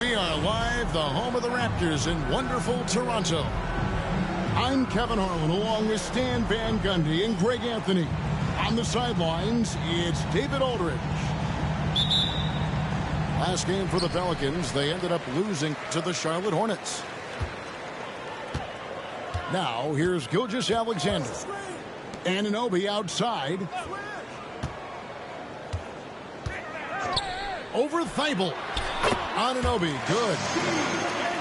We are live, the home of the Raptors in wonderful Toronto. I'm Kevin Harlan along with Stan Van Gundy and Greg Anthony. On the sidelines, it's David Aldridge. Last game for the Pelicans, they ended up losing to the Charlotte Hornets. Now, here's Gilgeous-Alexander. Anunoby outside. Over Thibault. Anunoby, good.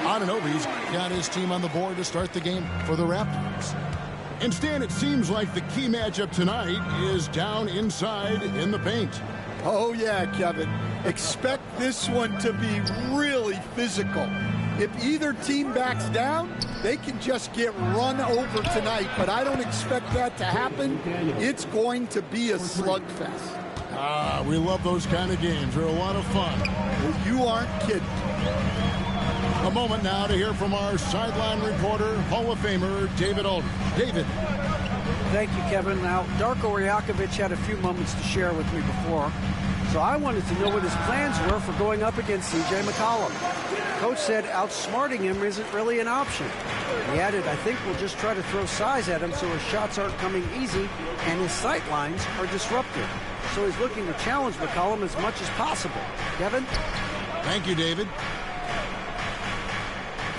Anunoby's got his team on the board to start the game for the Raptors. And Stan, it seems like the key matchup tonight is down inside in the paint. Oh, yeah, Kevin. Expect this one to be really physical. If either team backs down, they can just get run over tonight, but I don't expect that to happen. It's going to be a slugfest. We love those kind of games. They're a lot of fun. Well, you aren't kidding. A moment now to hear from our sideline reporter, Hall of Famer David Aldridge. David. Thank you, Kevin. Now, Darko Rajakovic had a few moments to share with me before, so I wanted to know what his plans were for going up against C.J. McCollum. Coach said outsmarting him isn't really an option. He added, I think we'll just try to throw size at him so his shots aren't coming easy and his sight lines are disrupted. So he's looking to challenge McCollum as much as possible. Kevin? Thank you, David.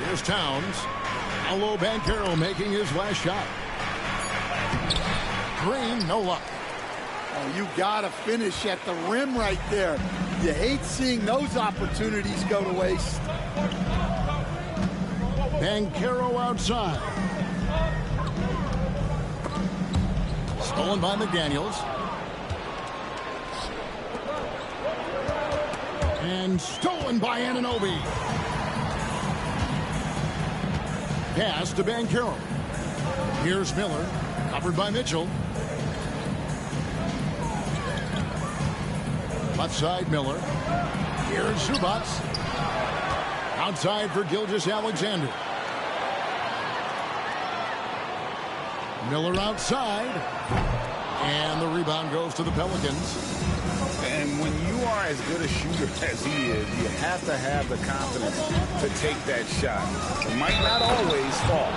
Here's Towns. Paolo Banchero making his last shot. Green, no luck. Oh, you got to finish at the rim right there. You hate seeing those opportunities go to waste. Banchero outside. Stolen by McDaniels. And stolen by Anunoby. Pass to Banchero. Here's Miller. Covered by Mitchell. Left side, Miller. Here's Zubac. Outside for Gilgeous-Alexander. Miller outside. And the rebound goes to the Pelicans. And when you are as good a shooter as he is, you have to have the confidence to take that shot. It might not always fall.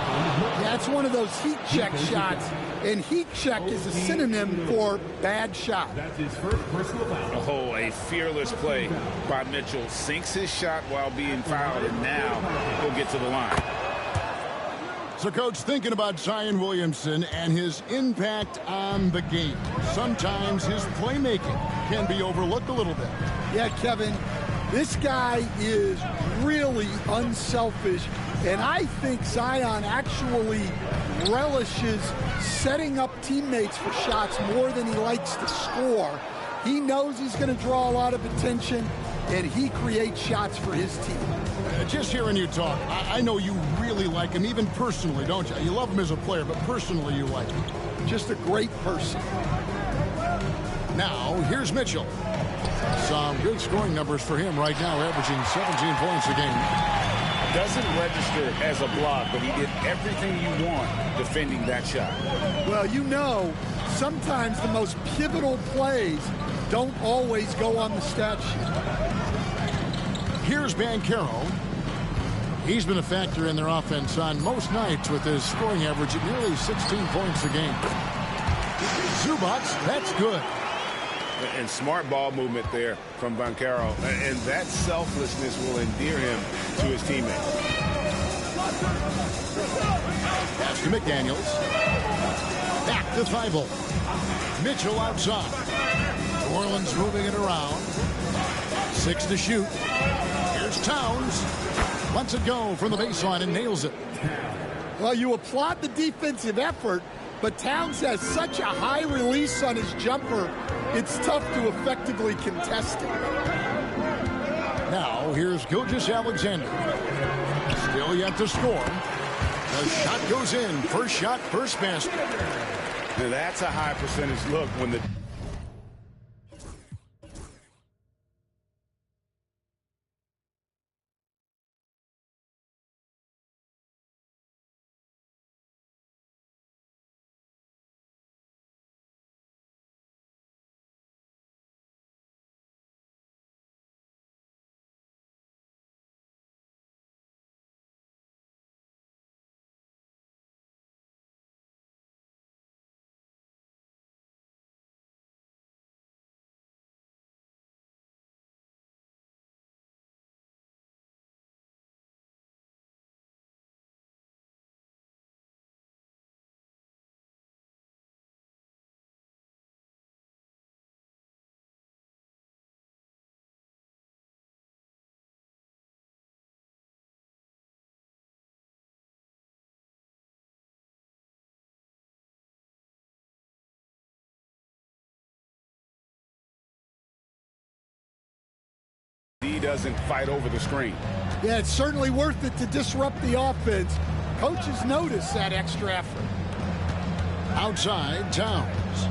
That's one of those heat check shots, and heat check is a synonym for bad shot. That's his first personal foul. Oh, a fearless play by Mitchell. Sinks his shot while being fouled, and now he'll get to the line. So, Coach, thinking about Zion Williamson and his impact on the game, sometimes his playmaking can be overlooked a little bit. Yeah, Kevin, this guy is really unselfish, and I think Zion actually relishes setting up teammates for shots more than he likes to score. He knows he's going to draw a lot of attention, and he creates shots for his team. Just hearing you talk, I know you really like him, even personally, don't you? You love him as a player, but personally you like him. Just a great person. Now, here's Mitchell. Some good scoring numbers for him right now, averaging 17 points a game. Doesn't register as a block, but he did everything you want defending that shot. Well, you know, sometimes the most pivotal plays don't always go on the stat sheet. Here's Banchero. He's been a factor in their offense on most nights with his scoring average at nearly 16 points a game. Zubac, that's good. And smart ball movement there from Banchero. And that selflessness will endear him to his teammates. Pass to McDaniels. Back to Thibault. Mitchell outside. New Orleans moving it around. 6 to shoot. Here's Towns. Lets it go from the baseline and nails it. Well, you applaud the defensive effort, but Towns has such a high release on his jumper, it's tough to effectively contest it. Now, here's Gilgeous-Alexander. Still yet to score. The shot goes in. First shot, first basket. Now that's a high percentage look when the he doesn't fight over the screen. Yeah, it's certainly worth it to disrupt the offense. Coaches notice that extra effort. Outside, Towns.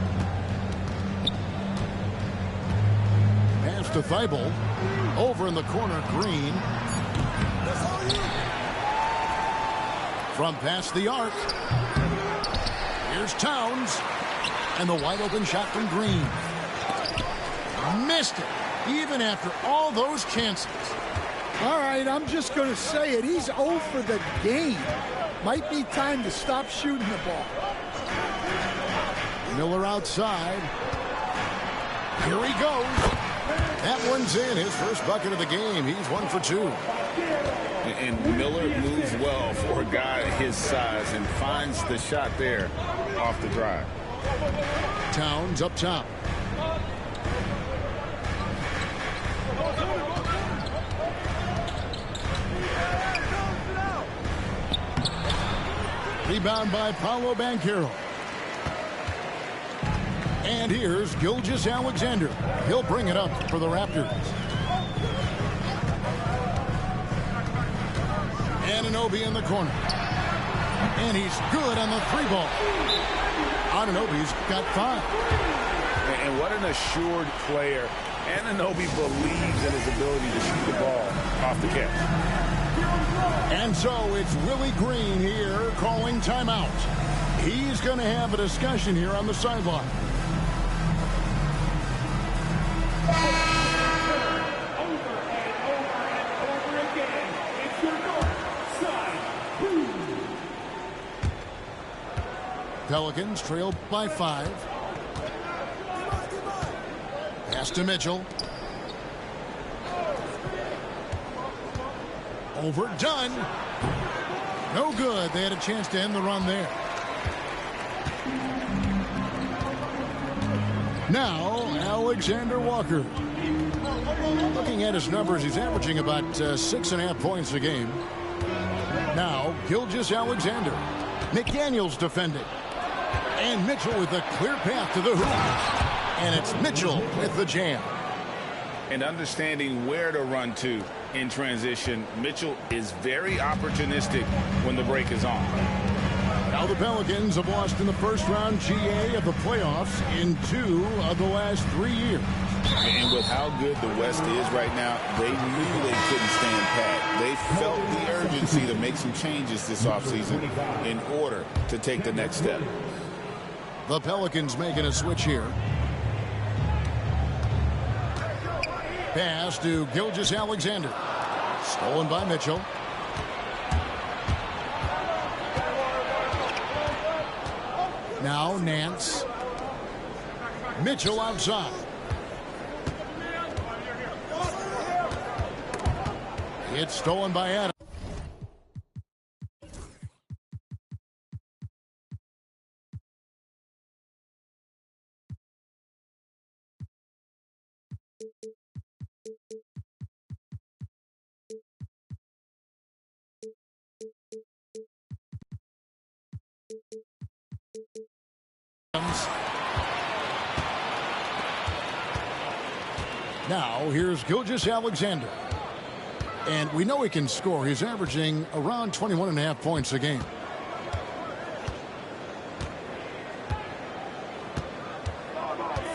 Pass to Thibault. Over in the corner, Green. From past the arc. Here's Towns. And the wide open shot from Green. Missed it, even after all those chances. All right, I'm just going to say it. He's 0 for the game. Might be time to stop shooting the ball. Miller outside. Here he goes. That one's in. His first bucket of the game. He's 1 for 2. And Miller moves well for a guy his size and finds the shot there off the drive. Towns up top. Rebound by Paolo Banchero. And here's Gilgeous-Alexander. He'll bring it up for the Raptors. Anunoby in the corner. And he's good on the 3-ball. Anunoby's got 5. And what an assured player. Anunoby believes in his ability to shoot the ball off the catch. And so it's Willie Green here calling timeout. He's going to have a discussion here on the sideline. Pelicans trail by 5. Pass to Mitchell. Overdone. No good. They had a chance to end the run there. Now, Alexander Walker. Looking at his numbers, he's averaging about 6.5 points a game. Now, Gilgeous-Alexander. McDaniels defending. And Mitchell with a clear path to the hoop. And it's Mitchell with the jam. And understanding where to run to in transition, Mitchell is very opportunistic when the break is on. Now the Pelicans have lost in the first round GA of the playoffs in 2 of the last 3 years. And with how good the West is right now, they knew they couldn't stand pat. They felt the urgency to make some changes this offseason in order to take the next step. The Pelicans making a switch here. Pass to Gilgeous-Alexander. Stolen by Mitchell. Now Nance. Mitchell outside. It's stolen by Adams. Now here's Gilgeous-Alexander. And we know he can score. He's averaging around 21.5 points a game.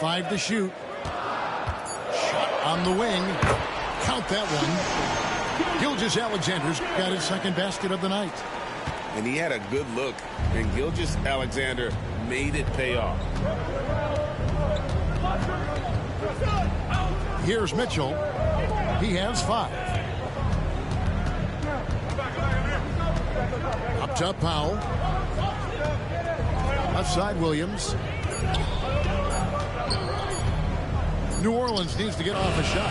Five to shoot. Shot on the wing. Count that one. Gilgeous-Alexander's got his second basket of the night. And he had a good look, and Gilgeous-Alexander made it pay off. Here's Mitchell. He has 5. Up top, Powell. Left side, Williams. New Orleans needs to get off a shot.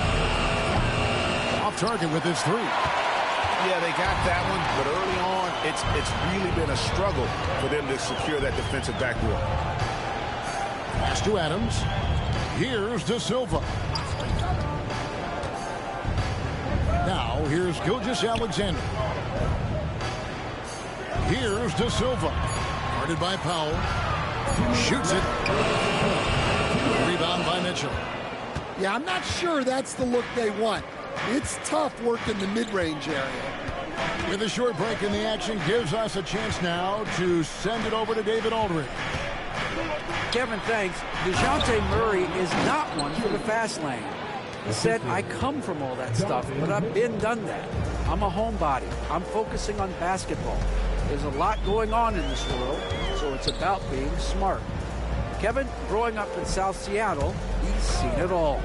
Off target with his 3. Yeah, they got that one, but early on, it's really been a struggle for them to secure that defensive backboard. Pass to Adams. Here's De Silva. Now, here's Gilgeous-Alexander. Here's De Silva. Guarded by Powell. Shoots it. Rebound by Mitchell. Yeah, I'm not sure that's the look they want. It's tough working the mid-range area. With a short break in the action, gives us a chance now to send it over to David Aldridge. Kevin, thanks. DeJounte Murray is not one for the fast lane. He said, I come from all that stuff, but I've done that. I'm a homebody. I'm focusing on basketball. There's a lot going on in this world, so it's about being smart. Kevin, growing up in South Seattle, he's seen it all.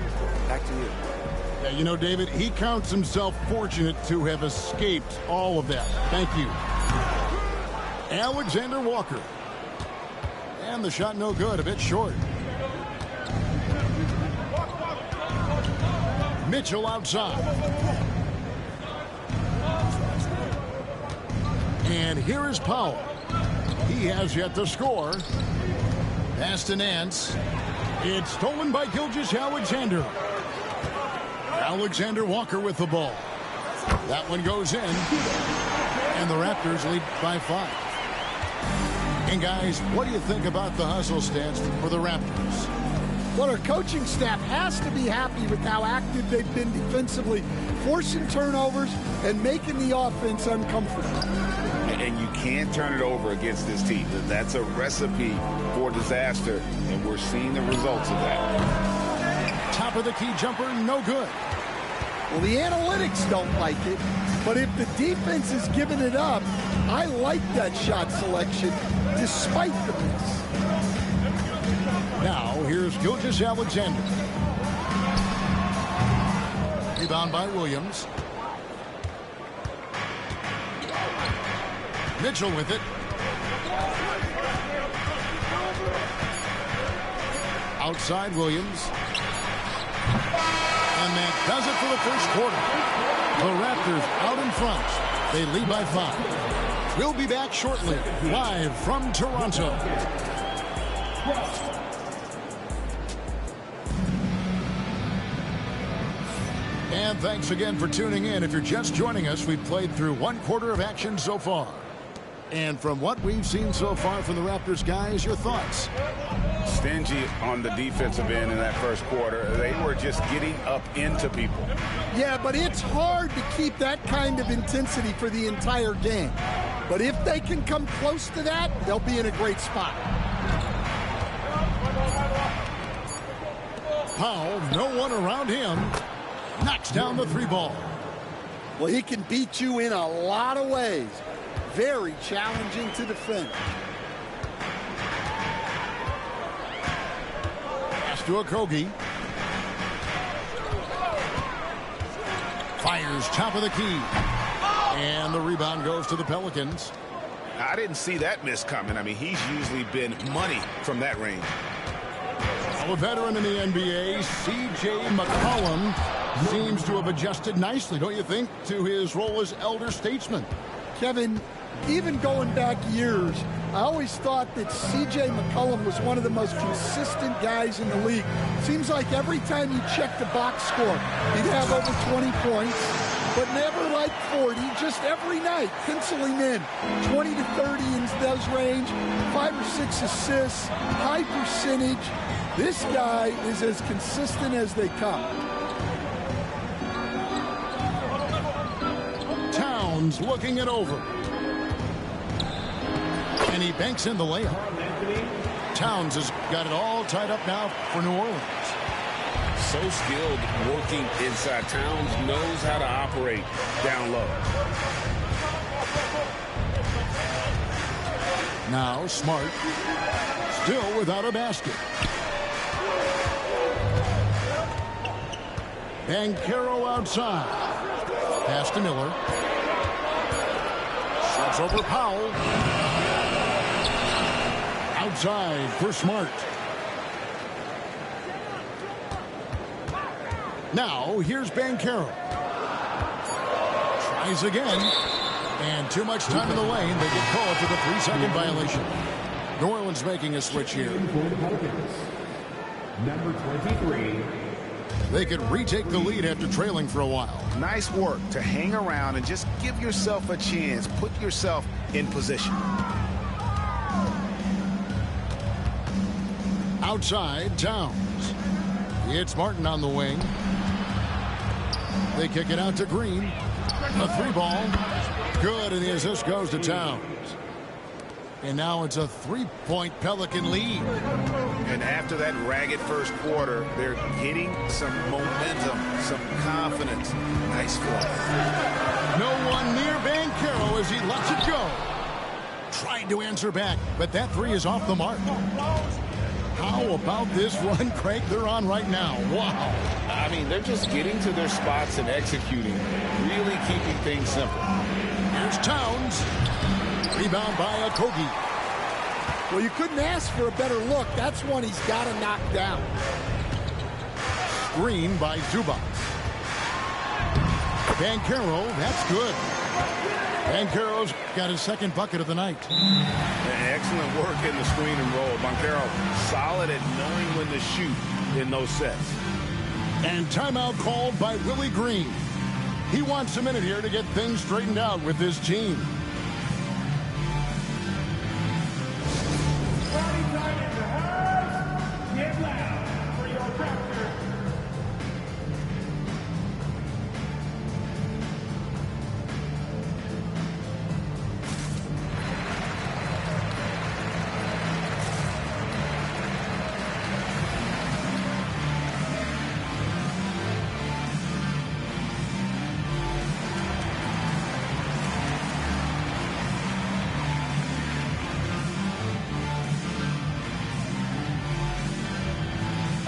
Back to you. Yeah, you know, David, he counts himself fortunate to have escaped all of that. Thank you. Alexander Walker. And the shot no good, a bit short. Mitchell outside. And here is Powell. He has yet to score. Pass to Nance. It's stolen by Gilgeous-Alexander. Alexander Walker with the ball. That one goes in. And the Raptors lead by 5. And guys, what do you think about the hustle stance for the Raptors? Well, our coaching staff has to be happy with how active they've been defensively, forcing turnovers and making the offense uncomfortable. And you can't turn it over against this team. That's a recipe for disaster, and we're seeing the results of that. Top of the key jumper, no good. Well, the analytics don't like it, but if the defense is giving it up, I like that shot selection despite the miss. Now, here's Gilgeous-Alexander. Rebound by Williams. Mitchell with it. Outside Williams. And that does it for the first quarter. The Raptors out in front. They lead by 5. We'll be back shortly, live from Toronto. And thanks again for tuning in. If you're just joining us, we've played through 1 quarter of action so far. And from what we've seen so far from the Raptors, guys, your thoughts? Stingy on the defensive end in that first quarter. They were just getting up into people. Yeah, but it's hard to keep that kind of intensity for the entire game. But if they can come close to that, they'll be in a great spot. Powell, no one around him. Knocks down the 3 ball. Well, he can beat you in a lot of ways. Very challenging to defend. Pass to Okogie. Fires top of the key. And the rebound goes to the Pelicans. I didn't see that miss coming. I mean, he's usually been money from that range. A veteran in the NBA, C.J. McCollum, seems to have adjusted nicely, don't you think, to his role as elder statesman. Kevin, even going back years, I always thought that C.J. McCollum was one of the most consistent guys in the league. Seems like every time you check the box score, he'd have over 20 points, but never like 40, just every night. Pencil him in. 20 to 30 in those range, 5 or 6 assists, high percentage. This guy is as consistent as they come. Towns looking it over. And he banks in the layup. Towns has got it all tied up now for New Orleans. So skilled working inside. Towns knows how to operate down low. Now Smart, still without a basket. Banchero outside. Pass to Miller. Shots over Powell. Outside for Smart. Now here's Banchero. Tries again. And too much time in the lane. They get called for the 3-second violation. New Orleans making a switch here. Number 23. They could retake the lead after trailing for a while. Nice work to hang around and just give yourself a chance. Put yourself in position. Outside, Towns. It's Martin on the wing. They kick it out to Green. A 3-ball. Good, and the assist goes to Towns. And now it's a 3-point Pelican lead. And after that ragged first quarter, they're getting some momentum, some confidence. Nice fly. No one near Banchero as he lets it go. Trying to answer back, but that 3 is off the mark. How about this run, Craig, they're on right now? Wow. I mean, they're just getting to their spots and executing, really keeping things simple. Here's Towns. Rebound by Okogie. Well, you couldn't ask for a better look. That's one he's got to knock down. Screen by Zubac. Banchero, that's good. Banchero's got his second bucket of the night. Excellent work in the screen and roll. Banchero solid at knowing when to shoot in those sets. And timeout called by Willie Green. He wants a minute here to get things straightened out with his team. Get loud for your Raptors.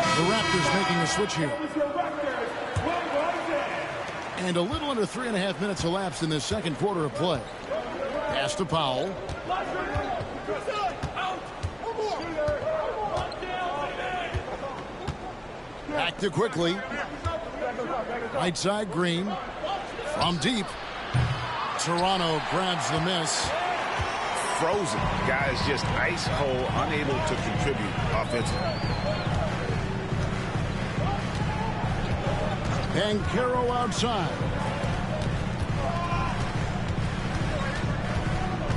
The Raptors making a switch here. And a little under 3.5 minutes elapsed in this second quarter of play. Pass to Powell. Back to quickly. Right side, Green. From deep. Toronto grabs the miss. Frozen. Guys just ice cold, unable to contribute offensively. Banchero outside.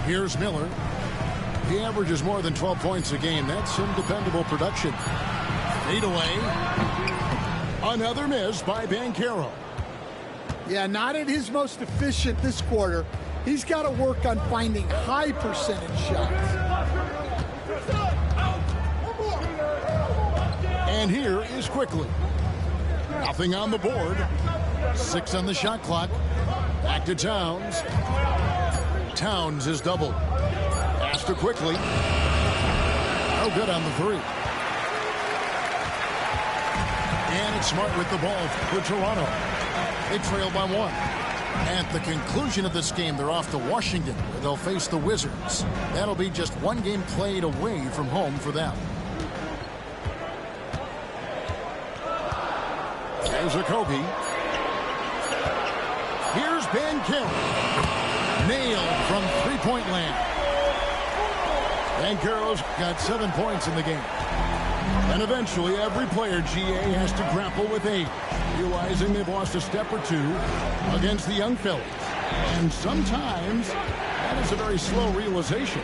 Here's Miller. He averages more than 12 points a game. That's some dependable production. Fade away. Another miss by Banchero. Yeah, not at his most efficient this quarter. He's got to work on finding high percentage shots. And here is quickly. Nothing on the board. 6 on the shot clock. Back to Towns. Towns is doubled. Pass to quickly. No good on the 3. And it's Smart with the ball for Toronto. They trail by 1. At the conclusion of this game, they're off to Washington, where they'll face the Wizards. That'll be just 1 game played away from home for them. There's Okogie. Here's Banchero. Nailed from 3-point land. Banchero's got 7 points in the game. And eventually, every player, GA, has to grapple with age, realizing they've lost a step or two against the young fellas. And sometimes, that is a very slow realization.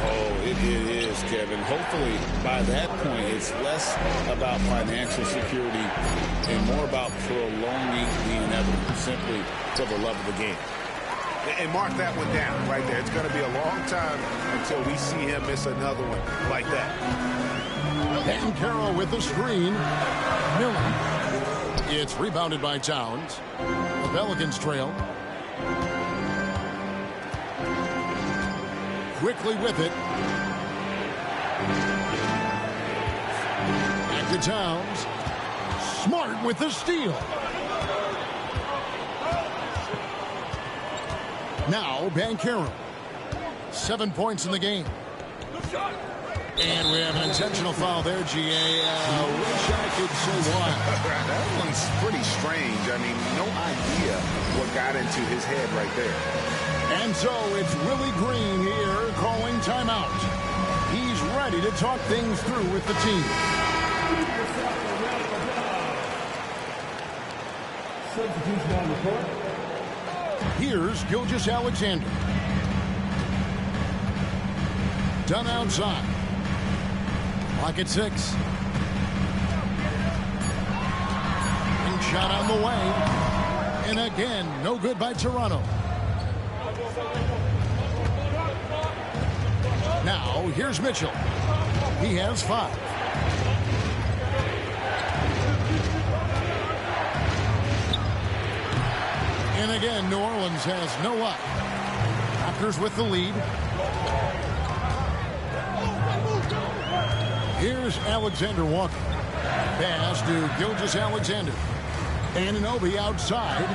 Oh, it is, Kevin. Hopefully, by that point, it's less about financial security and more about prolonging the inevitable, simply for the love of the game. And mark that one down right there. It's going to be a long time until we see him miss another one like that. Dan Carroll with the screen. Miller. It's rebounded by Towns. The Pelicans trail. Quickly with it. Back to Towns. Smart with the steal. Now, Banchero. 7 points in the game. And we have an intentional foul there, GA. Wish I could say why. That one's pretty strange. I mean, no idea what got into his head right there. And so it's Willie Green here calling timeout. He's ready to talk things through with the team. Substitution on the court. Here's Gilgeous-Alexander. Done outside. Clock at 6. And shot on the way. And again, no good by Toronto. Now, here's Mitchell. He has 5. And again, New Orleans has no luck. Raptors with the lead. Here's Alexander Walker. Pass to Gilgeous-Alexander. Anunoby outside.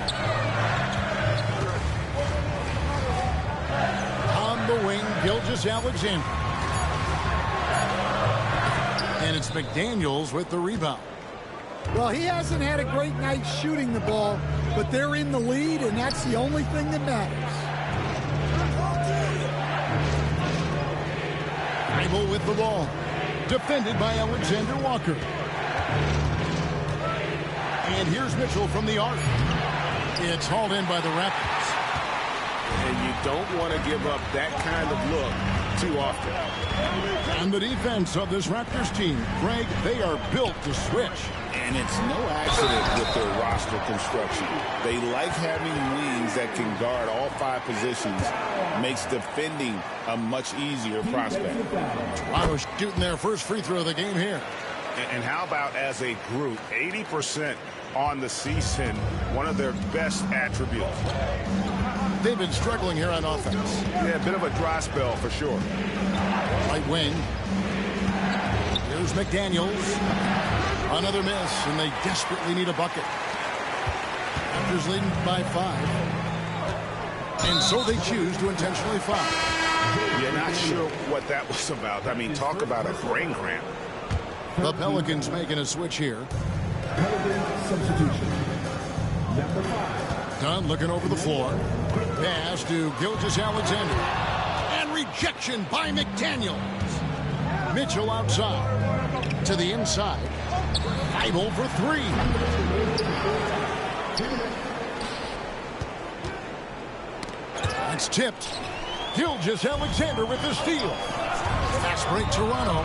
On the wing, Gilgeous-Alexander. And it's McDaniels with the rebound. Well, he hasn't had a great night shooting the ball, but they're in the lead, and that's the only thing that matters. Able with the ball. Defended by Alexander Walker. And here's Mitchell from the arc. It's hauled in by the Raptors. And you don't want to give up that kind of look too often. And the defense of this Raptors team, Greg, they are built to switch. And it's no accident with their roster construction. They like having wings that can guard all 5 positions. Makes defending a much easier prospect. Toronto shooting their first free throw of the game here. And how about as a group, 80% on the season, one of their best attributes. They've been struggling here on offense. Yeah, a bit of a dry spell for sure. Right wing. Here's McDaniels. Another miss, and they desperately need a bucket. Raptors leading by 5. And so they choose to intentionally foul. You're not sure what that was about. I mean, talk about a brain cramp. The Pelicans making a switch here. Pelicans substitution. Number 5. Dunn looking over the floor. Pass to Gilgeous-Alexander. And rejection by McDaniels. Mitchell outside. To the inside. Bible for 3. It's tipped. Gilgeous-Alexander with the steal. Fast break Toronto.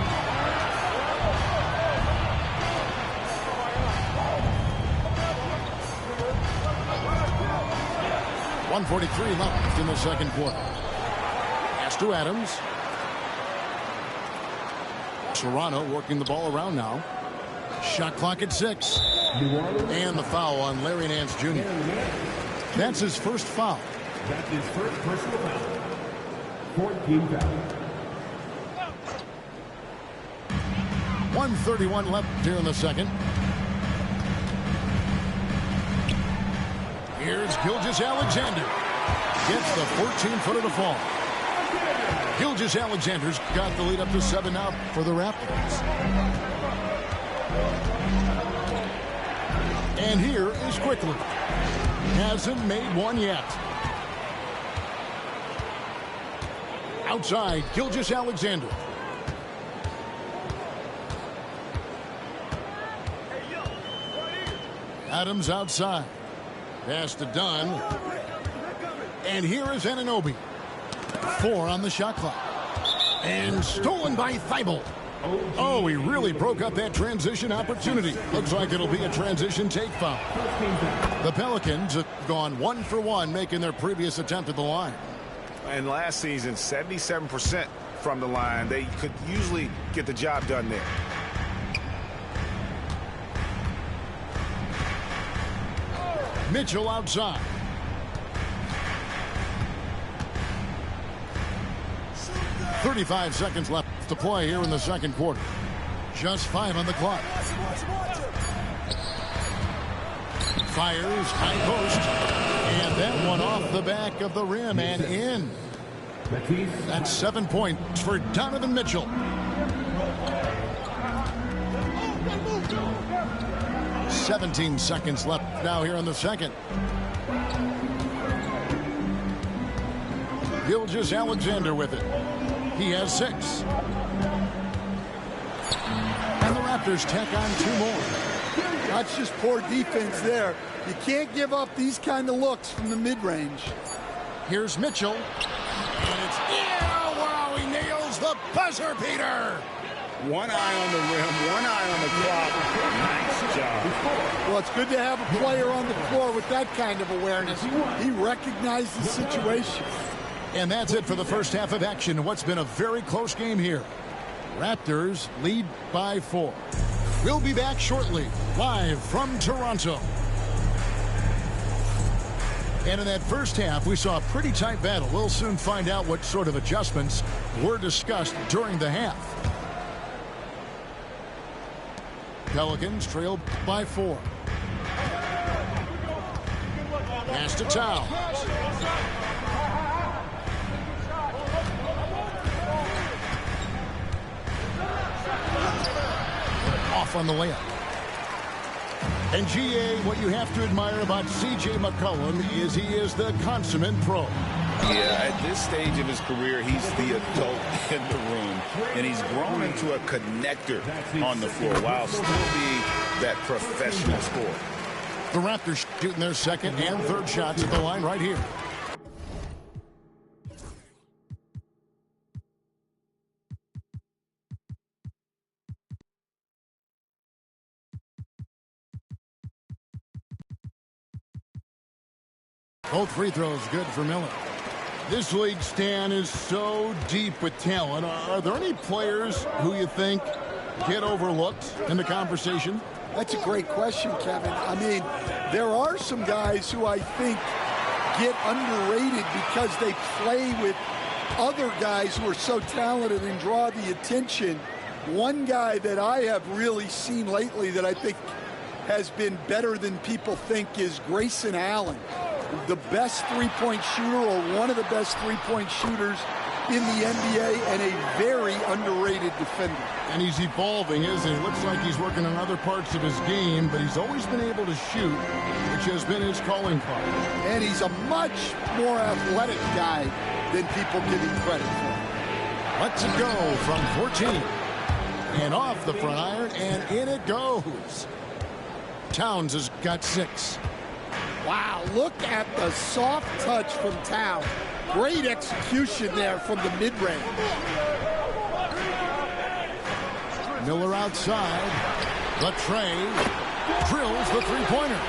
.143 left in the second quarter. Pass to Adams. Toronto working the ball around now. Shot clock at 6. And the foul on Larry Nance Jr. That's his first foul. That's his first personal foul. 14 foul. 1:31 left here in the second. Here's Gilgeous-Alexander. Gets the 14-footer to fall. Gilgeous-Alexander's got the lead up to 7 now for the Raptors. And here is Quickly. Hasn't made one yet. Outside, Gilgeous-Alexander. Adams outside. Pass to Dunn. And here is Anunoby. 4 on the shot clock. And stolen by Thibault. Oh, he really broke up that transition opportunity. Looks like it'll be a transition take foul. The Pelicans have gone 1 for 1, making their previous attempt at the line. And last season, 77% from the line. They could usually get the job done there. Mitchell outside. .35 seconds left to play here in the second quarter. Just 5 on the clock. Fires, high post. And that one off the back of the rim and in. That's 7 points for Donovan Mitchell. .17 seconds left now here in the second. Gilgeous-Alexander with it. He has 6. And the Raptors tack on 2 more. That's just poor defense there. You can't give up these kind of looks from the mid-range. Here's Mitchell. And it's wow, he nails the buzzer beater. One eye on the rim, one eye on the clock. Nice job. Well, it's good to have a player on the floor with that kind of awareness. He recognized the situation. And that's it for the first half of action. What's been a very close game here. Raptors lead by 4. We'll be back shortly, live from Toronto. And in that first half, we saw a pretty tight battle. We'll soon find out what sort of adjustments were discussed during the half. Pelicans trailed by 4. Pass to Towns. Off on the layup. And GA, what you have to admire about C.J. McCollum is he is the consummate pro. Yeah, at this stage of his career, he's the adult in the room, and he's grown into a connector on the floor while still being that professional scorer. The Raptors shooting their second and third shots at the line right here. Both free throws good for Miller. This league, Stan, is so deep with talent. Are there any players who you think get overlooked in the conversation? That's a great question, Kevin. I mean, there are some guys who I think get underrated because they play with other guys who are so talented and draw the attention. One guy that I have really seen lately that I think has been better than people think is Grayson Allen. The best three-point shooter, or one of the best three-point shooters in the NBA, and a very underrated defender. And he's evolving, isn't he? Looks like he's working on other parts of his game, but he's always been able to shoot, which has been his calling card. And he's a much more athletic guy than people give him credit for. Let's it go from 14. And off the front iron, and in it goes. Towns has got 6. Wow, look at the soft touch from Towns. Great execution there from the mid-range. Miller outside. The tray. Drills the three-pointer.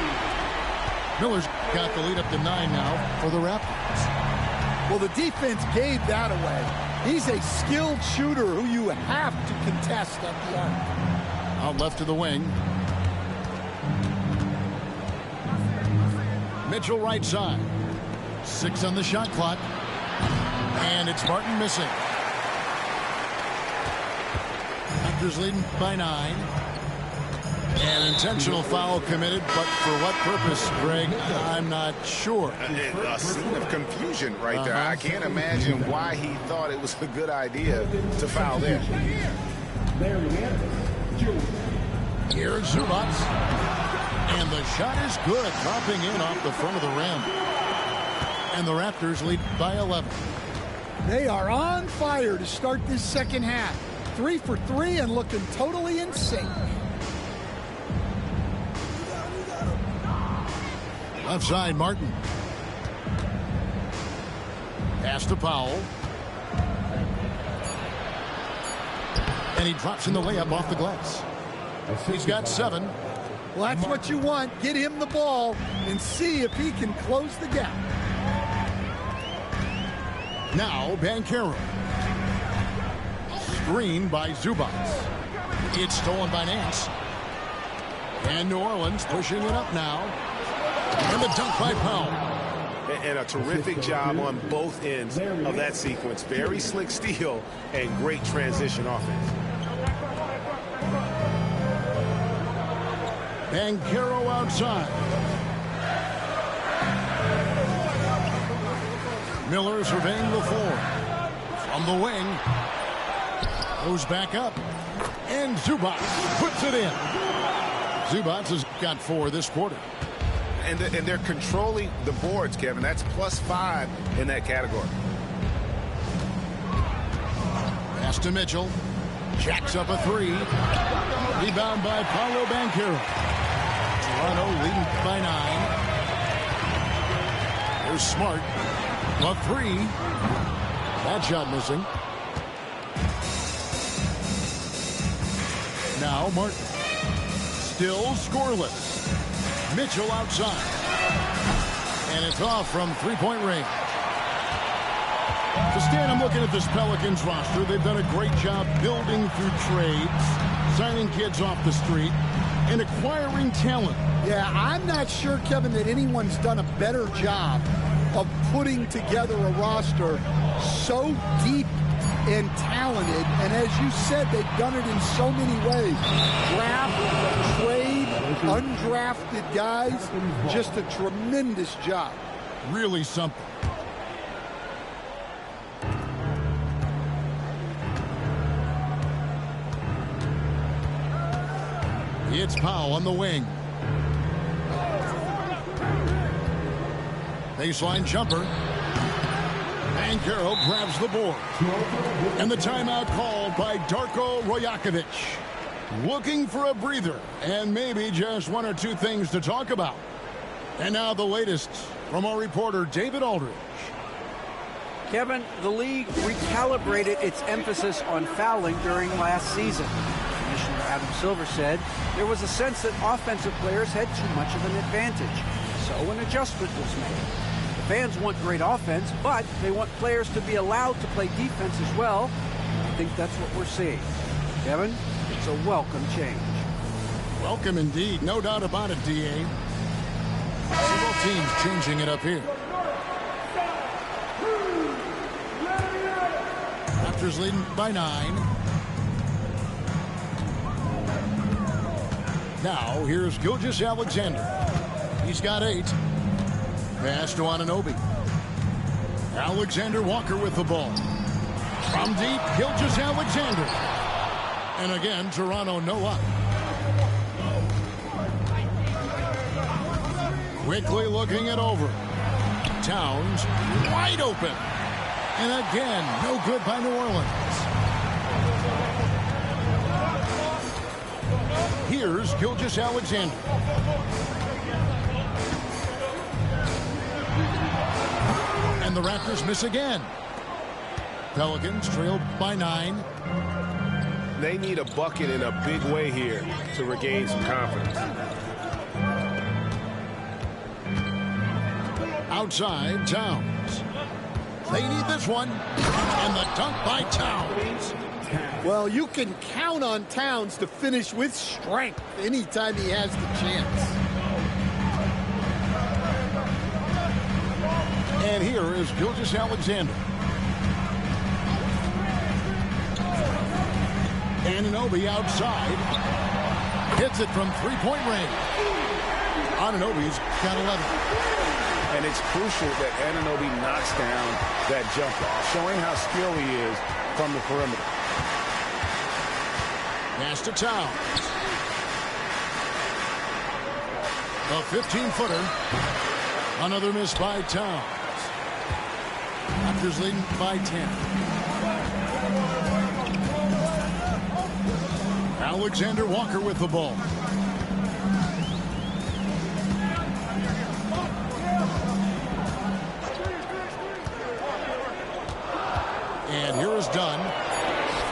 Miller's got the lead up to 9 now for the Raptors. Well, the defense gave that away. He's a skilled shooter who you have to contest at the arc. Out left to the wing. Mitchell right side. 6 on the shot clock. And it's Martin missing. Raptors leading by 9. An intentional foul committed, but for what purpose, Greg, I'm not sure. A scene of confusion right there. I can't imagine why he thought it was a good idea to foul there. Here's Zubac. And the shot is good, dropping in off the front of the rim. And the Raptors lead by 11. They are on fire to start this second half. 3 for 3 and looking totally in sync. Left side, Martin. Pass to Powell. And he drops in the layup off the glass. He's got 7. Well, that's what you want. Get him the ball and see if he can close the gap. Now, Banchero. Screen by Zubac. It's stolen by Nance. And New Orleans pushing it up now. And the dunk by Powell. And a terrific job on both ends of that sequence. Very slick steal and great transition offense. Banchero outside. Miller surveying the floor. From the wing. Goes back up. And Zubac puts it in. Zubac has got 4 this quarter. And they're controlling the boards, Kevin. That's +5 in that category. Pass to Mitchell. Jacks up a 3. Rebound by Paolo Banchero. Toronto leading by 9. Here's Smart. A 3. That shot missing. Now Martin. Still scoreless. Mitchell outside. And it's off from three-point range. So Stan, I'm looking at this Pelicans roster. They've done a great job building through trades, signing kids off the street, and acquiring talent. Yeah, I'm not sure, Kevin, that anyone's done a better job of putting together a roster so deep and talented. And as you said, they've done it in so many ways. Draft, trade, undrafted guys. Just a tremendous job. Really something. It's Powell on the wing. Baseline jumper. Banchero grabs the board. And the timeout called by Darko Rajakovic. Looking for a breather and maybe just 1 or 2 things to talk about. And now the latest from our reporter David Aldridge. Kevin, the league recalibrated its emphasis on fouling during last season. Commissioner Adam Silver said there was a sense that offensive players had too much of an advantage. So an adjustment was made. The fans want great offense, but they want players to be allowed to play defense as well. I think that's what we're seeing. Kevin, it's a welcome change. Welcome indeed. No doubt about it, D.A. Several teams changing it up here. Raptors leading by 9. Now, here's Gilgeous-Alexander. He's got 8. Pass to Anunoby. Alexander Walker with the ball. From deep, Gilgeous-Alexander. And again, Toronto no up. Quickly looking it over. Towns wide open. And again, no good by New Orleans. Here's Gilgeous-Alexander. And the Raptors miss again. Pelicans trailed by 9. They need a bucket in a big way here to regain some confidence. Outside, Towns. They need this one. And the dunk by Towns. Well, you can count on Towns to finish with strength anytime he has the chance. And here is Gilgeous-Alexander. Anunoby outside. Hits it from three-point range. Anunoby's got 11. And it's crucial that Anunoby knocks down that jumper, showing how skilled he is from the perimeter. Pass to Towns. A 15-footer. Another miss by Towns. Raptors leading by 10. Alexander Walker with the ball.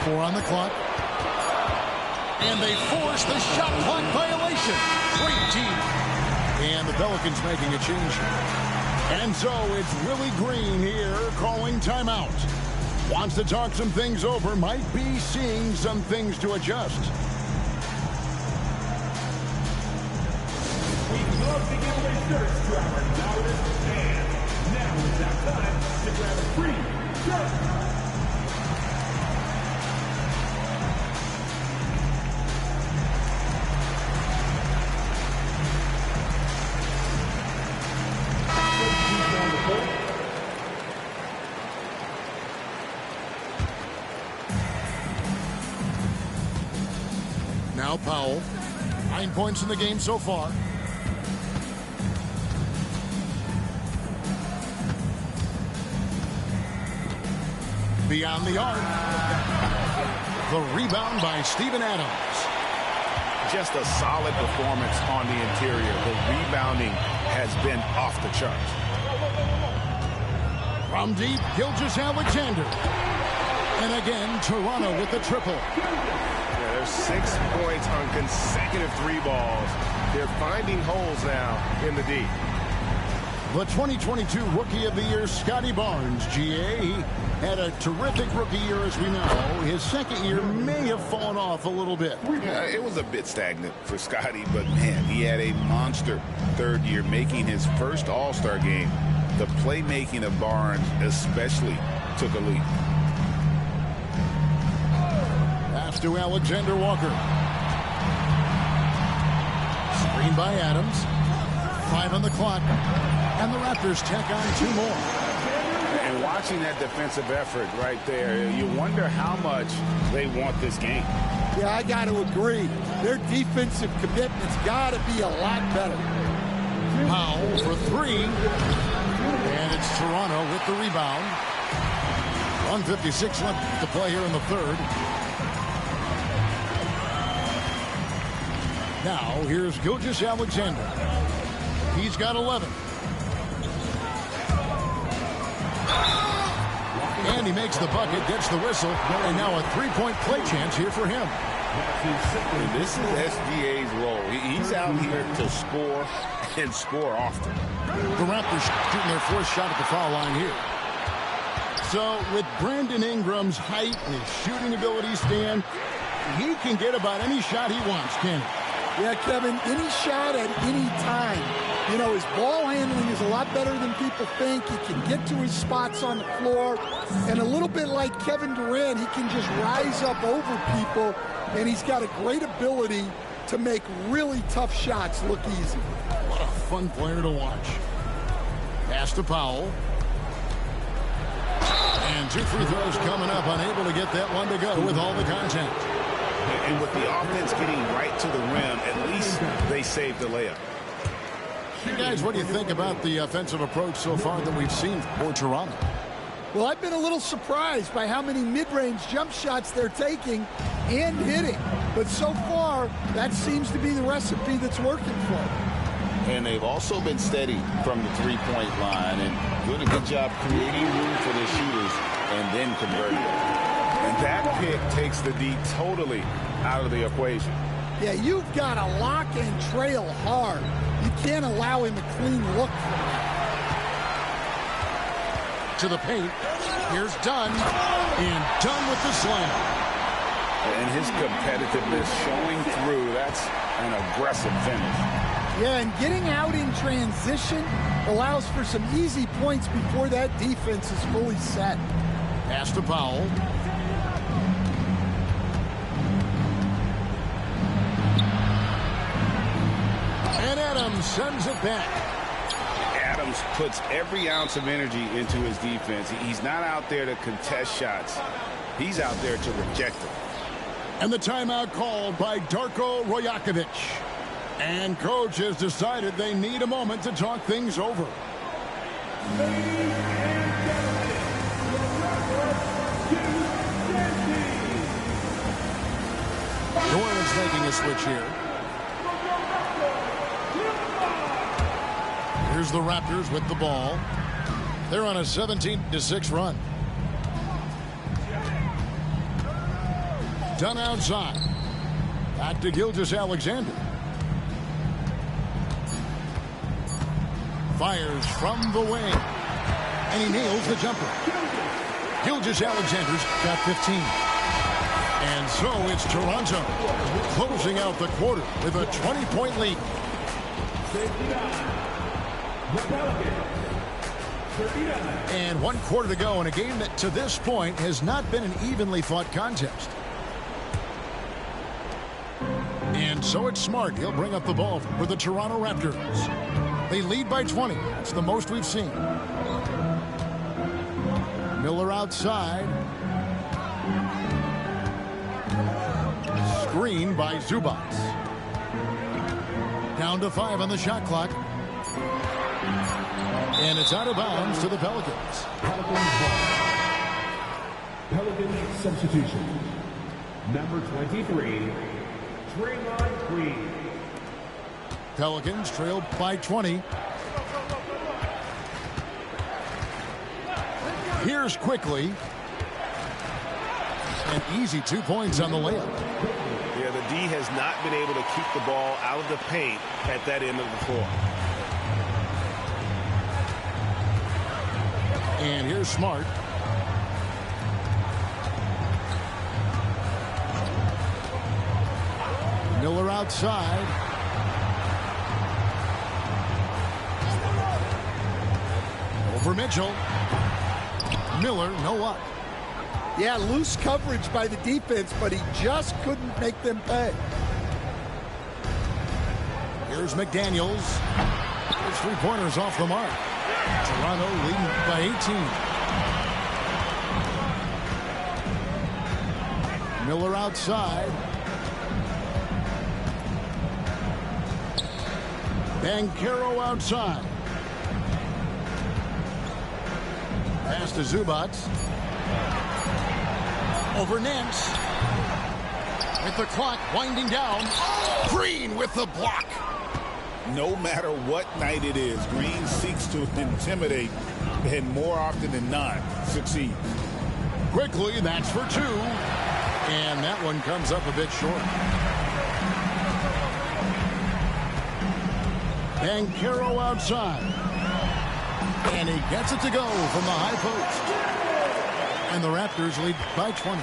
4 on the clock. And they force the shot clock violation. Great team. And the Pelicans making a change. And so it's Willie Green here calling timeout. Wants to talk some things over. Might be seeing some things to adjust. We love to give away shirts to our loudest fans. Now is that time to grab a free shirt. Now Powell. 9 points in the game so far. Beyond the arc. The rebound by Steven Adams. Just a solid performance on the interior. The rebounding has been off the charts. From deep, Gilgeous-Alexander. And again, Toronto with the triple. Yeah, there's 6 points on consecutive 3 balls. They're finding holes now in the D. The 2022 Rookie of the Year, Scotty Barnes, GA. He had a terrific rookie year, as we know. His second year may have fallen off a little bit. Yeah, it was a bit stagnant for Scotty, but man, he had a monster third year, making his first All-Star game. The playmaking of Barnes especially took a leap. Pass to Alexander Walker. Screen by Adams. 5 on the clock. And the Raptors tack on 2 more. And watching that defensive effort right there, you wonder how much they want this game. Yeah, I got to agree. Their defensive commitment's got to be a lot better. Powell for 3. And it's Toronto with the rebound. 1:56 left to play here in the third. Now, here's Gilgeous-Alexander. He's got 11. And he makes the bucket, gets the whistle, and now a 3-point play chance here for him. And this is SGA's role. He's out here to score and score often. The Raptors shooting their 4th shot at the foul line here. So with Brandon Ingram's height and his shooting ability, Stan, he can get about any shot he wants, can he? Yeah, Kevin, any shot at any time. You know, his ball handling is a lot better than people think. He can get to his spots on the floor. And a little bit like Kevin Durant, he can just rise up over people. And he's got a great ability to make really tough shots look easy. What a fun player to watch. Pass to Powell. And 2 free throws coming up. Unable to get that one to go with all the contact. And with the offense getting right to the rim, at least they saved the layup. You guys, what do you think about the offensive approach so far that we've seen for Toronto? Well, I've been a little surprised by how many mid-range jump shots they're taking and hitting. But so far, that seems to be the recipe that's working for them. And they've also been steady from the 3-point line and doing a good job creating room for their shooters and then converting. And that pick takes the D totally out of the equation. Yeah, you've got to lock and trail hard. You can't allow him a clean look. To the paint. Here's Dunn. And Dunn with the slam. And his competitiveness showing through. That's an aggressive finish. Yeah, and getting out in transition allows for some easy points before that defense is fully set. Pass to Powell. And Adams sends it back. Adams puts every ounce of energy into his defense. He's not out there to contest shots. He's out there to reject them. And the timeout called by Darko Rajakovic. And coach has decided they need a moment to talk things over. New Orleans making a switch here. Here's the Raptors with the ball. They're on a 17-6 run. Done outside. Back to Gilgeous-Alexander. Fires from the wing. And he nails the jumper. Gilgeous-Alexander's got 15. And so it's Toronto closing out the quarter with a 20-point lead. And 1 quarter to go in a game that to this point has not been an evenly fought contest. And so it's Smart. He'll bring up the ball for the Toronto Raptors. They lead by 20. That's the most we've seen. Miller outside. Screen by Zubac. Down to 5 on the shot clock. And it's out of bounds to the Pelicans. Pelicans substitution. Number 23, Draymond Green. Pelicans trail by 20. Here's quickly. An easy 2 points on the layup. Yeah, the D has not been able to keep the ball out of the paint at that end of the floor. And here's Smart. Miller outside. Over Mitchell. Miller, no up. Yeah, loose coverage by the defense, but he just couldn't make them pay. Here's McDaniels. His 3-pointers off the mark. Toronto leading by 18. Miller outside. Banchero outside. Pass to Zubac. Over Nance. With the clock winding down. Green with the block. No matter what night it is, Green seeks to intimidate and more often than not succeed. Quickly, that's for 2. And that one comes up a bit short. Banchero outside. And he gets it to go from the high post. And the Raptors lead by 20.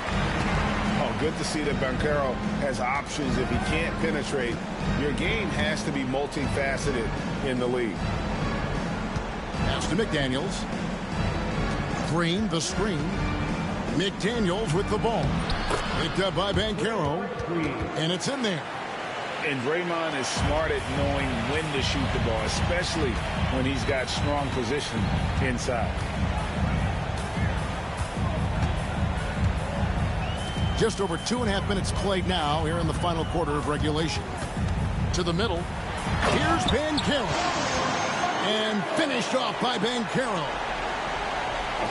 Oh, good to see that Banchero has options if he can't penetrate. Your game has to be multifaceted in the league. Pass to McDaniels. Green, the screen. McDaniels with the ball. Picked up by Banchero. And it's in there. And Draymond is smart at knowing when to shoot the ball, especially when he's got strong position inside. Just over 2.5 minutes played now here in the final quarter of regulation. To the middle. Here's Banchero. And finished off by Banchero.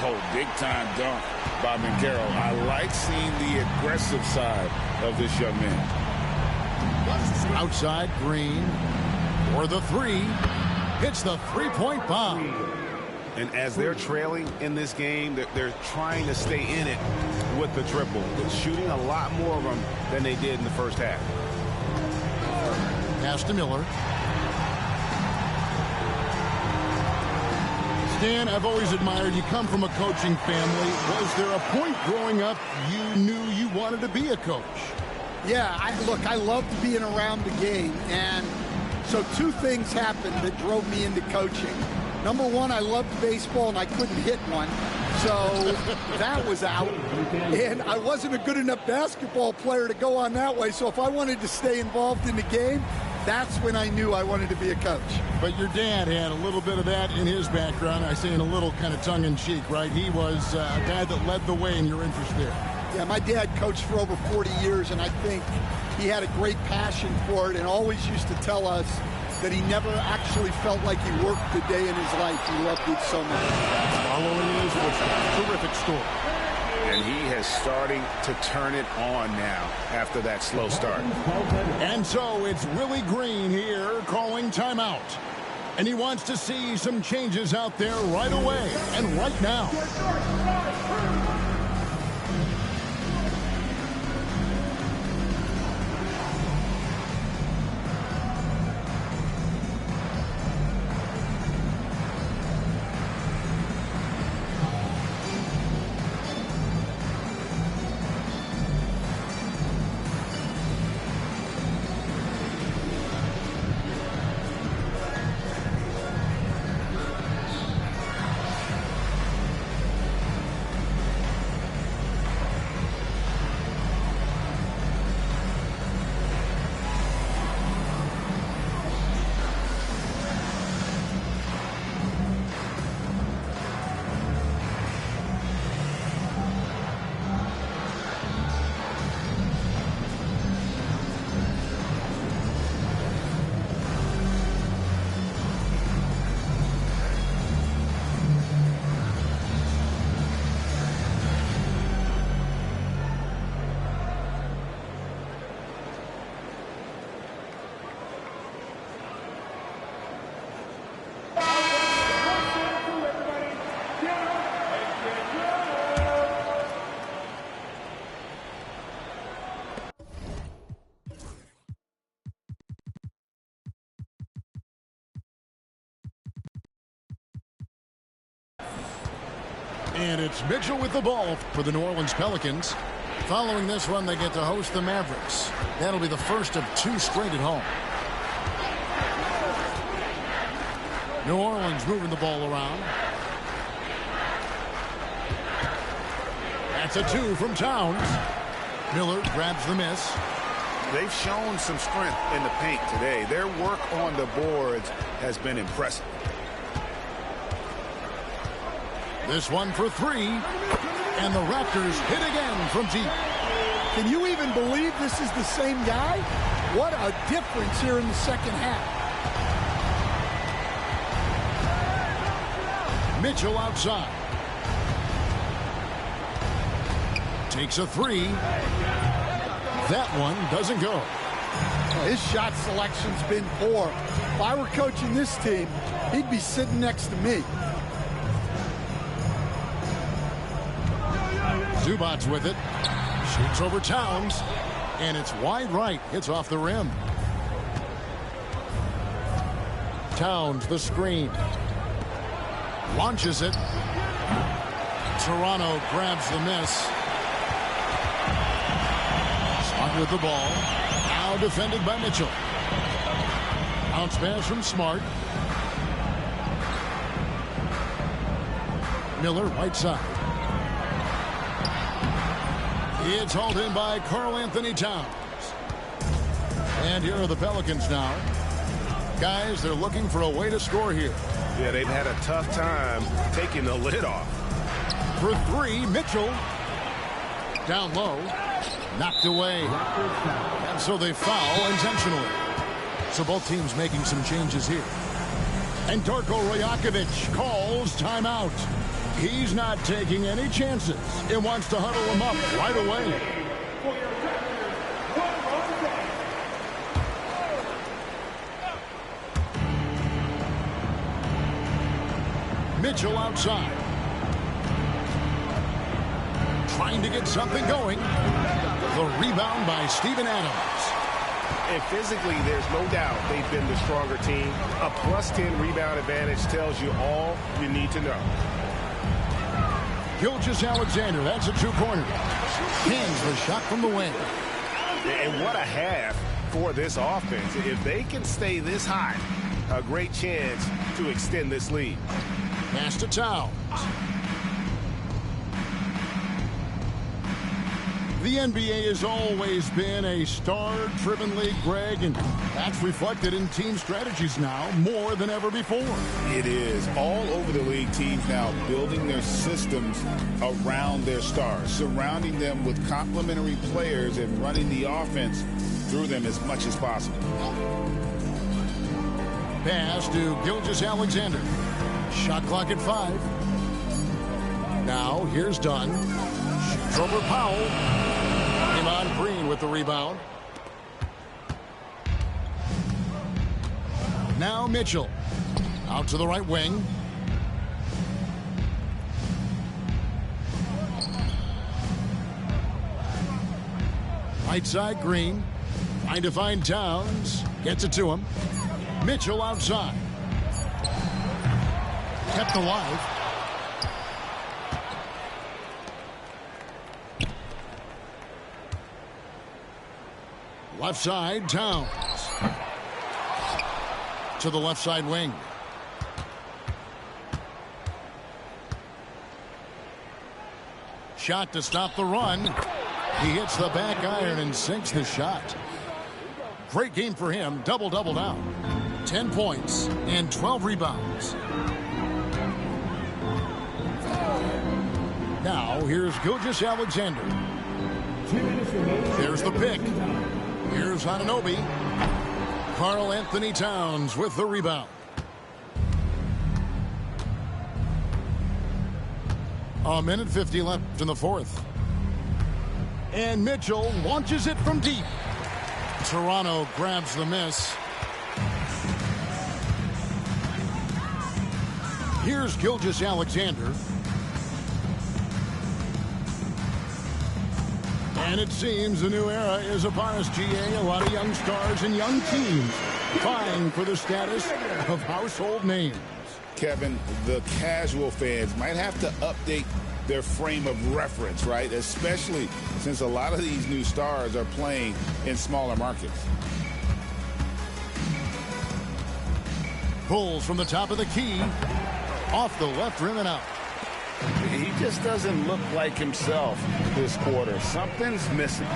Oh, big-time dunk by Banchero. I like seeing the aggressive side of this young man. Outside, Green. For the 3. Hits the 3-point bomb. And as they're trailing in this game, they're trying to stay in it with the triple. They're shooting a lot more of them than they did in the first half. Pass to Miller. Stan, I've always admired you. Come from a coaching family. Was there a point growing up you knew you wanted to be a coach? Yeah, look, I loved being around the game. And so 2 things happened that drove me into coaching. Number 1, I loved baseball, and I couldn't hit one. So that was out. And I wasn't a good enough basketball player to go on that way. So if I wanted to stay involved in the game, that's when I knew I wanted to be a coach. But your dad had a little bit of that in his background. I say in a little kind of tongue-in-cheek, right? He was a guy that led the way in your interest there. Yeah, my dad coached for over 40 years, and I think he had a great passion for it and always used to tell us that he never actually felt like he worked a day in his life. He loved it so much. Following his footsteps. Terrific story. And he has starting to turn it on now after that slow start. And so it's Willie Green here calling timeout. And he wants to see some changes out there right away and right now. And it's Mitchell with the ball for the New Orleans Pelicans. Following this one, they get to host the Mavericks. That'll be the first of 2 straight at home. New Orleans moving the ball around. That's a 2 from Towns. Miller grabs the miss. They've shown some strength in the paint today. Their work on the boards has been impressive. This one for 3. And the Raptors hit again from deep. Can you even believe this is the same guy? What a difference here in the second half. Mitchell outside. Takes a 3. That one doesn't go. His shot selection's been poor. If I were coaching this team, he'd be sitting next to me. Zubac's with it. Shoots over Towns. And it's wide right. Hits off the rim. Towns the screen. Launches it. Toronto grabs the miss. Smart with the ball. Now defended by Mitchell. Bounce pass from Smart. Miller right side. It's hauled in by Karl-Anthony Towns. And here are the Pelicans now. Guys, they're looking for a way to score here. Yeah, they've had a tough time taking the lid off. For 3, Mitchell. Down low. Knocked away. And so they foul intentionally. So both teams making some changes here. And Darko Rajakovic calls timeout. He's not taking any chances. He wants to huddle him up right away. Mitchell outside. Trying to get something going. The rebound by Steven Adams. And physically, there's no doubt they've been the stronger team. A +10 rebound advantage tells you all you need to know. Gilgeous-Alexander, that's a 2-pointer. Hands the shot from the wing. And what a half for this offense. If they can stay this high, a great chance to extend this lead. Pass to Towns. The NBA has always been a star-driven league, Greg, and that's reflected in team strategies now more than ever before. It is. All over the league, teams now building their systems around their stars, surrounding them with complementary players and running the offense through them as much as possible. Pass to Gilgeous-Alexander. Shot clock at 5. Now here's Dunn. Shoots over Powell. Draymond Green with the rebound. Now Mitchell. Out to the right wing. Right side Green. Trying to find Towns. Gets it to him. Mitchell outside. Kept alive. Left side, Towns. To the left side wing. Shot to stop the run. He hits the back iron and sinks the shot. Great game for him. Double-double now. 10 points and 12 rebounds. Now, here's Gilgeous-Alexander. There's the pick. Here's Anunoby. Karl-Anthony Towns with the rebound. A minute 50 left in the fourth. And Mitchell launches it from deep. Toronto grabs the miss. Here's Gilgeous-Alexander. And it seems a new era is upon us, GA. A lot of young stars and young teams vying for the status of household names. Kevin, the casual fans might have to update their frame of reference, right? Especially since a lot of these new stars are playing in smaller markets. Bulls from the top of the key. Off the left rim and out. He just doesn't look like himself this quarter. Something's missing.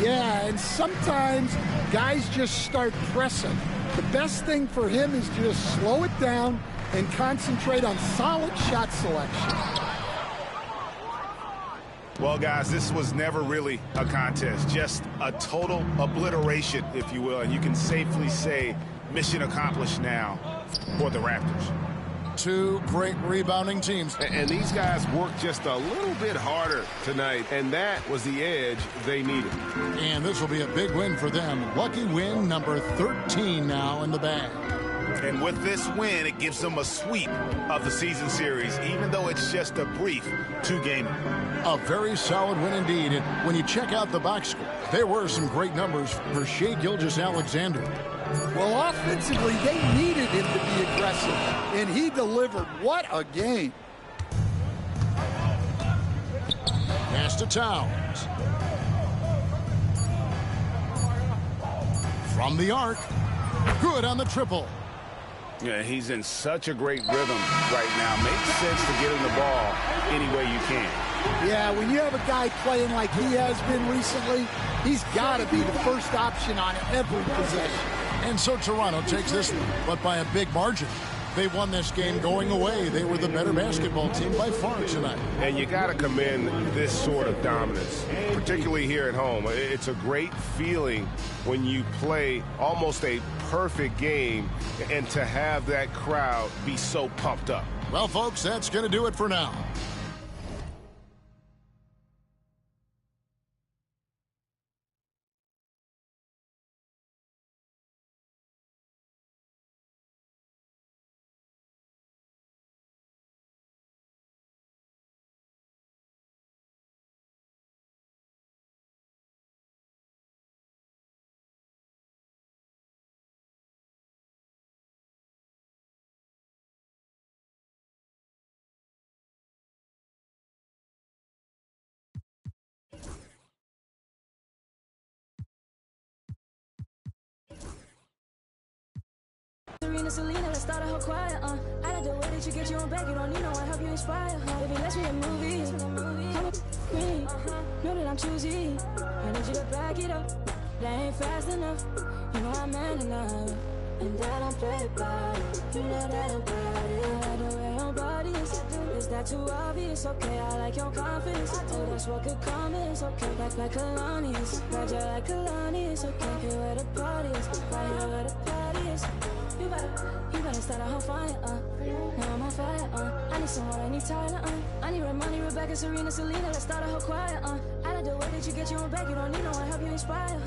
Yeah, and sometimes guys just start pressing. The best thing for him is to just slow it down and concentrate on solid shot selection. Well, guys, this was never really a contest, just a total obliteration, if you will, and you can safely say mission accomplished now for the Raptors. Two great rebounding teams. And these guys worked just a little bit harder tonight, and that was the edge they needed. And this will be a big win for them. Lucky win number 13 now in the bag. And with this win, it gives them a sweep of the season series, even though it's just a brief two-gamer. A very solid win indeed. And when you check out the box score, there were some great numbers for Shai Gilgeous-Alexander. Well, offensively, they needed him to be aggressive, and he delivered. What a game. Pass to Towns. From the arc. Good on the triple. Yeah, he's in such a great rhythm right now. Makes sense to get him the ball any way you can. Yeah, when you have a guy playing like he has been recently, he's got to be the first option on every possession. And so Toronto takes this one, but by a big margin. They won this game going away. They were the better basketball team by far tonight. And you got to commend this sort of dominance, particularly here at home. It's a great feeling when you play almost a perfect game and to have that crowd be so pumped up. Well, folks, that's going to do it for now. Selena, let's start a whole choir, I like the way that you get your own back, you don't need no one help you inspire, Baby, let's be a movie, come with me, know that I'm choosy, I need you to back it up, that ain't fast enough, you know I'm man enough, and I don't play about it, you know that about it, I like the way your body is that too obvious, okay, I like your confidence, oh, that's what could come is, okay, like colonies, ride you like colonies, okay, here where the party is, right here where the party is. You better start a whole fire, now I'm on fire, I need someone, I need Tyler, I need Ramoni, Rebecca, Serena, Selena, let's start a whole choir, I like the way that you get your own back, you don't need no one help you inspire,